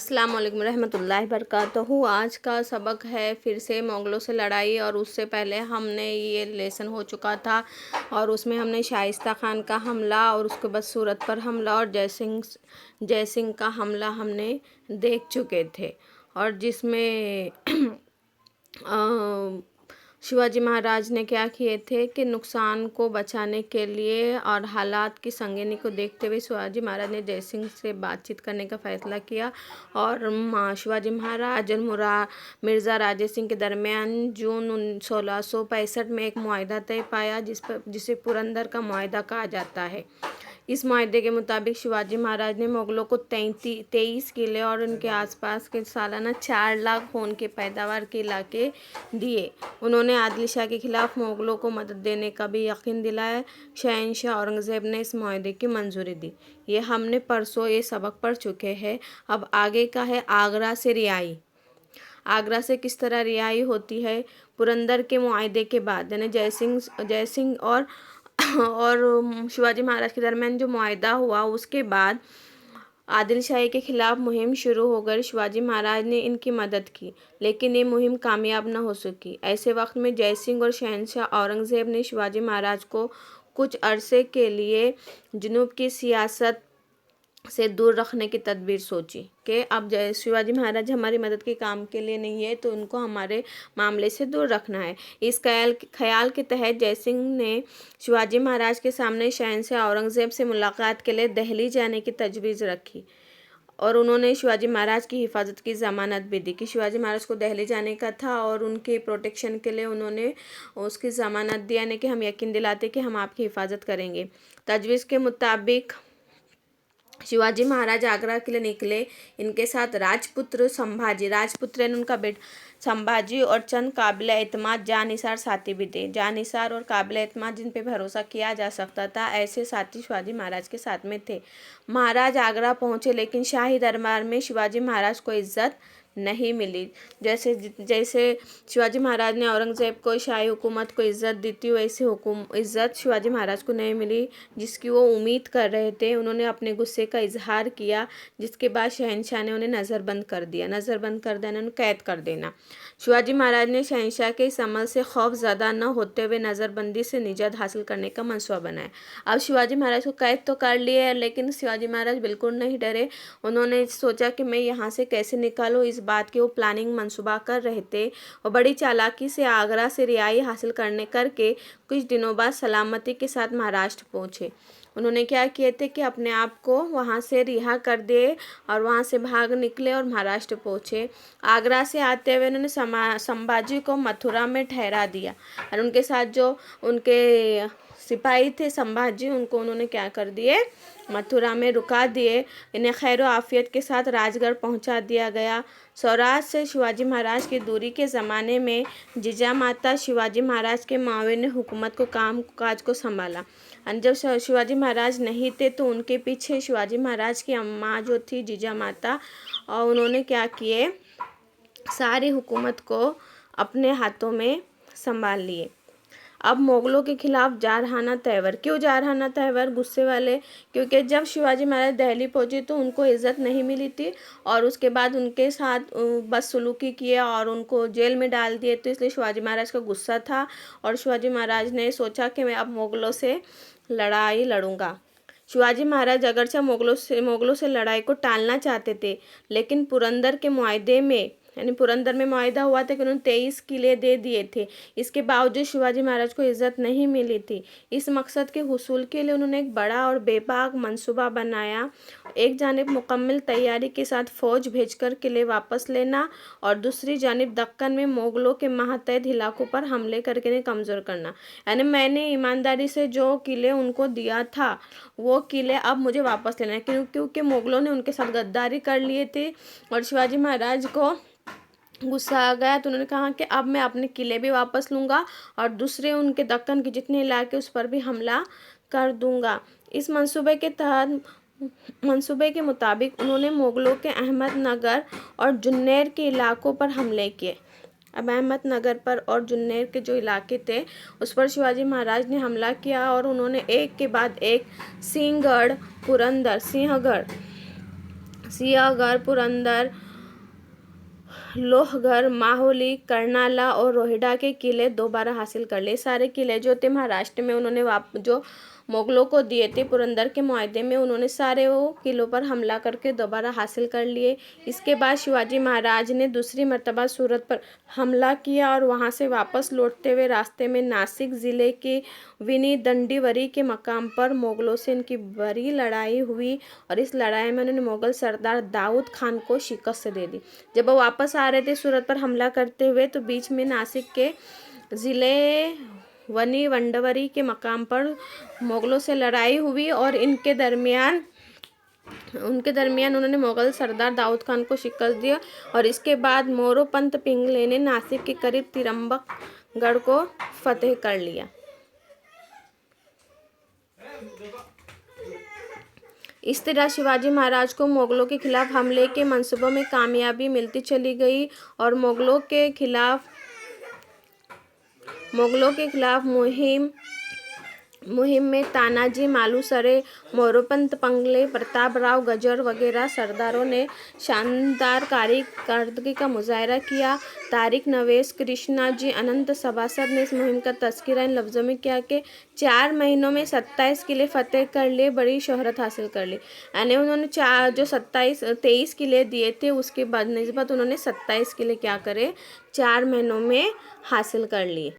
अस्सलाम वालेकुम रहमतुल्लाहि बरकातहू। आज का सबक है फिर से मुग़लों से लड़ाई। और उससे पहले हमने ये लेसन हो चुका था और उसमें हमने शाइस्ता खान का हमला और उसके बाद सूरत पर हमला और जयसिंह का हमला हमने देख चुके थे। और जिसमें शिवाजी महाराज ने क्या किए थे कि नुकसान को बचाने के लिए और हालात की संगीनी को देखते हुए शिवाजी महाराज ने जयसिंह से बातचीत करने का फ़ैसला किया। और शिवाजी महाराज और मिर्ज़ा राजे सिंह के दरमियान जून 1665 में एक मुआहदा तय पाया जिसे पुरंदर का मुआहदा कहा जाता है। इस मुआहदे के मुताबिक शिवाजी महाराज ने मुग़लों को 23 किले और उनके आसपास के सालाना 4 लाख खून के पैदावार के इलाके दिए। उन्होंने आदिल शाह के खिलाफ मुग़लों को मदद देने का भी यकीन दिलाया। शहंशाह औरंगज़ेब ने इस मुआहदे की मंजूरी दी। ये हमने परसों ये सबक पढ़ चुके हैं। अब आगे का है आगरा से रिहाई। आगरा से किस तरह रिहाई होती है। पुरंदर के मुआहदे के बाद यानी जयसिंह और शिवाजी महाराज के दरमियान जो मुआहदा हुआ उसके बाद आदिल शाही के खिलाफ मुहिम शुरू हो गई। शिवाजी महाराज ने इनकी मदद की लेकिन ये मुहिम कामयाब न हो सकी। ऐसे वक्त में जयसिंह और शहंशाह औरंगज़ेब ने शिवाजी महाराज को कुछ अरसे के लिए जुनूब की सियासत से दूर रखने की तदबीर सोची कि अब शिवाजी महाराज हमारी मदद के काम के लिए नहीं है तो उनको हमारे मामले से दूर रखना है। इस ख्याल के तहत जयसिंह ने शिवाजी महाराज के सामने शहंशाह औरंगज़ेब से मुलाकात के लिए दिल्ली जाने की तजवीज़ रखी। और उन्होंने शिवाजी महाराज की हिफाजत की ज़मानत भी दी कि शिवाजी महाराज को दिल्ली जाने का था और उनके प्रोटेक्शन के लिए उन्होंने उसकी ज़मानत दी, यानी कि हम यकीन दिलाते कि हम आपकी हिफाजत करेंगे। तजवीज़ के मुताबिक शिवाजी महाराज आगरा के लिए निकले। इनके साथ राजपुत्र यानी उनका बेटा संभाजी और चंद काबिल एतमाद जानिसार साथी भी थे। जानिसार और काबिल एतमाद जिन पे भरोसा किया जा सकता था, ऐसे साथी शिवाजी महाराज के साथ में थे। महाराज आगरा पहुंचे लेकिन शाही दरबार में शिवाजी महाराज को इज्जत नहीं मिली। जैसे शिवाजी महाराज ने औरंगज़ेब को शाही हुकूमत को इज़्ज़त दी थी, वैसे इज़्ज़त शिवाजी महाराज को नहीं मिली जिसकी वो उम्मीद कर रहे थे। उन्होंने अपने गुस्से का इजहार किया जिसके बाद शहंशाह ने उन्हें नज़रबंद कर दिया। नज़रबंद कर देना, उन्हें कैद कर देना। शिवाजी महाराज ने शहंशाह के इस अमल से खौफज़दा न होते हुए नज़रबंदी से निजात हासिल करने का मंसूबा बनाया। अब शिवाजी महाराज को कैद तो कर लिए लेकिन शिवाजी महाराज बिल्कुल नहीं डरे। उन्होंने सोचा कि मैं यहाँ से कैसे निकालूँ, इस बात की वो प्लानिंग मंसूबा कर रहे थे। और बड़ी चालाकी से आगरा से रिहाई हासिल करके कुछ दिनों बाद सलामती के साथ महाराष्ट्र पहुँचे। उन्होंने क्या किए थे कि अपने आप को वहाँ से रिहा कर दिए और वहाँ से भाग निकले और महाराष्ट्र पहुँचे। आगरा से आते हुए उन्होंने संभाजी को मथुरा में ठहरा दिया और उनके साथ जो उनके सिपाही थे संभाजी, उनको उन्होंने क्या कर दिए, मथुरा में रुका दिए। इन्हें खैर आफियत के साथ राजगढ़ पहुंचा दिया गया। सौराष्ट्र से शिवाजी महाराज की दूरी के ज़माने में जिजामाता शिवाजी महाराज के मावे ने हुकूमत को काम काज को संभाला। जब शिवाजी महाराज नहीं थे तो उनके पीछे शिवाजी महाराज की अम्मा जो थी जिजामाता, और उन्होंने क्या किए, सारी हुकूमत को अपने हाथों में संभाल लिए। अब मुग़लों के खिलाफ जारहाना तहवर। क्यों जारहाना तहवर? गुस्से वाले, क्योंकि जब शिवाजी महाराज दिल्ली पहुंचे तो उनको इज़्ज़त नहीं मिली थी और उसके बाद उनके साथ बदसलूकी किया और उनको जेल में डाल दिए। तो इसलिए शिवाजी महाराज का गुस्सा था और शिवाजी महाराज ने सोचा कि मैं अब मुग़लों से लड़ाई लड़ूंगा। शिवाजी महाराज अगरचे मुग़लों से लड़ाई को टालना चाहते थे लेकिन पुरंदर के मुआहदे में यानी पुरंदर में मुआहदा हुआ था कि उन्होंने 23 किले दे दिए थे। इसके बावजूद शिवाजी महाराज को इज़्ज़त नहीं मिली थी। इस मकसद के हुसूल के लिए उन्होंने एक बड़ा और बेबाक मंसूबा बनाया। एक जानिब मुकम्मल तैयारी के साथ फ़ौज भेजकर किले वापस लेना और दूसरी जानिब दक्कन में मुग़लों के महतहत इलाकों पर हमले करके इन्हें कमज़ोर करना। यानी मैंने ईमानदारी से जो किले उनको दिया था वो किले अब मुझे वापस लेना है, क्योंकि मुग़लों ने उनके साथ गद्दारी कर लिए थे। और शिवाजी महाराज को गुस्सा आ गया तो उन्होंने कहा कि अब मैं अपने किले भी वापस लूँगा और दूसरे उनके दक्कन के जितने इलाके उस पर भी हमला कर दूँगा। इस मंसूबे के मुताबिक उन्होंने मुग़लों के अहमदनगर और जुन्नर के इलाकों पर हमले किए। अब अहमदनगर पर और जुन्नर के जो इलाके थे उस पर शिवाजी महाराज ने हमला किया और उन्होंने एक के बाद एक सिंहगढ़, पुरंदर, सिंहगढ़, पुरंदर, लोहगढ़, माहुली, कर्नाला और रोहिड़ा के किले दोबारा हासिल कर लिए। सारे किले जो थे महाराष्ट्र में उन्होंने जो मुगलों को दिए थे पुरंदर के मुआहदे में, उन्होंने सारे वो किलों पर हमला करके दोबारा हासिल कर लिए। इसके बाद शिवाजी महाराज ने दूसरी मर्तबा सूरत पर हमला किया और वहां से वापस लौटते हुए रास्ते में नासिक ज़िले के विनी दंडीवरी के मकाम पर मुगलों से इनकी बड़ी लड़ाई हुई और इस लड़ाई में उन्होंने मुगल सरदार दाऊद खान को शिकस्त दे दी। जब वो वापस आ रहे थे सूरत पर हमला करते हुए तो बीच में नासिक के ज़िले वनी वंडवरी के मकाम पर मुगलों से लड़ाई हुई और उनके दरमियान उन्होंने मुगल सरदार दाऊद खान को शिकस्त दिया और इसके बाद मोरोपंत पिंगले ने नासिक के करीब तिरंबकगढ़ को फतेह कर लिया। इस तरह शिवाजी महाराज को मुगलों के खिलाफ हमले के मंसूबों में कामयाबी मिलती चली गई और मुगलों के खिलाफ मुहिम में तानाजी मालुसरे, मोरोपंत पिंगले, प्रतापराव गजर वगैरह सरदारों ने शानदार कारकर्दगी का मुजाहरा किया। तारिक नवेश, कृष्णाजी अनंत सभासद ने इस मुहिम का तज़किरा इन लफ्ज़ों में किया कि 4 महीनों में 27 किले फतेह कर लिए, बड़ी शोहरत हासिल कर ली। यानी उन्होंने 23 किले दिए थे उसके बाद निस्बत उन्होंने 27 किले क्या करे 4 महीनों में हासिल कर लिए।